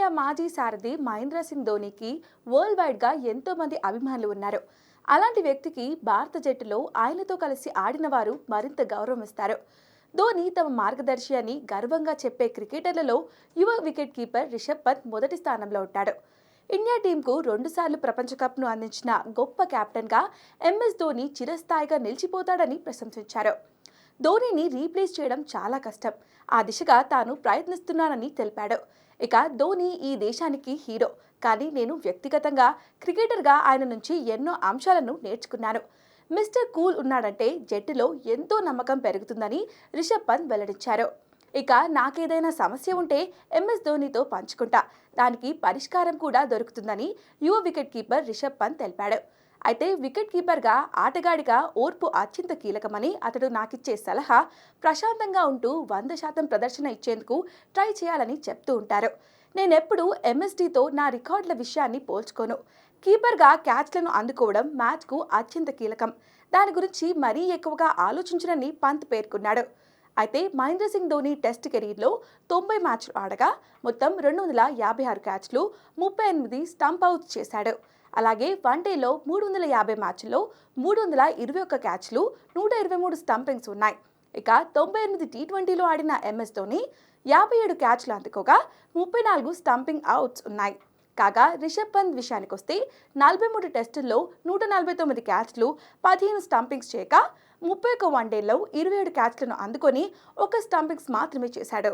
Team India మాజీ సారథి Mahindra Singh ధోనీకి world వైడ్గా ఎంతో మంది అభిమానులు ఉన్నారు. అలాంటి వ్యక్తికి భారత జట్టులో ఆయనతో కలిసి ఆడిన వారు మరింత గౌరవం ఇస్తారు. ధోని తమ మార్గదర్శి అని గర్వంగా చెప్పే క్రికెటర్లలో యువ వికెట్ కీపర్ రిషబ్ పంత్ మొదటి స్థానంలో ఉంటాడు. ఇండియా టీంకు 2 సార్లు ప్రపంచ కప్ను అందించిన గొప్ప కెప్టెన్గా ఎంఎస్ ధోని చిరస్థాయిగా నిలిచిపోతాడని ప్రశంసించారు. ధోనీని రీప్లేస్ చేయడం చాలా కష్టం, ఆ దిశగా తాను ప్రయత్నిస్తున్నానని తెలిపాడు. ఇక ధోని ఈ దేశానికి హీరో, కానీ నేను వ్యక్తిగతంగా క్రికెటర్గా ఆయన నుంచి ఎన్నో అంశాలను నేర్చుకున్నాను. మిస్టర్ కూల్ ఉన్నాడంటే జట్టులో ఎంతో నమ్మకం పెరుగుతుందని రిషబ్ పంత్ వెల్లడించారు. ఇక నాకేదైనా సమస్య ఉంటే ఎంఎస్ ధోనితో పంచుకుంటా, దానికి పరిష్కారం కూడా దొరుకుతుందని యువ వికెట్ కీపర్ రిషబ్ పంత్ తెలిపాడు. అయితే వికెట్ కీపర్గా ఆటగాడిగా ఓర్పు అత్యంత కీలకమని, అతడు నాకిచ్చే సలహా ప్రశాంతంగా ఉంటూ 100% ప్రదర్శన ఇచ్చేందుకు ట్రై చేయాలని చెప్తూ ఉంటారు. నేనెప్పుడు ఎంఎస్డీతో నా రికార్డుల విషయాన్ని పోల్చుకోను. కీపర్గా క్యాచ్లను అందుకోవడం మ్యాచ్కు అత్యంత కీలకం, దాని గురించి మరీ ఎక్కువగా ఆలోచించనని పంత్ పేర్కొన్నాడు. అయితే మహేంద్ర సింగ్ ధోని టెస్ట్ కెరీర్లో 90 మ్యాచ్లు ఆడగా మొత్తం 256 క్యాచ్లు, 38 స్టంప్ అవుట్స్ చేశాడు. అలాగే వన్డేలో 350 మ్యాచ్ల్లో 321 క్యాచ్లు, 123 స్టంపింగ్స్ ఉన్నాయి. ఇక 98 టీ20లో ఆడిన ఎంఎస్ ధోని 57 క్యాచ్లు అందుకోగా 34 స్టంపింగ్ అవుట్స్ ఉన్నాయి. కాగా రిషబ్ పంత్ విషయానికొస్తే 43 టెస్టుల్లో 149 క్యాచ్లు, 15 స్టంపింగ్స్ చేయక 31 వన్డేల్లో 27 క్యాచ్లను అందుకొని 1 స్టంపింగ్స్ మాత్రమే చేశాడు.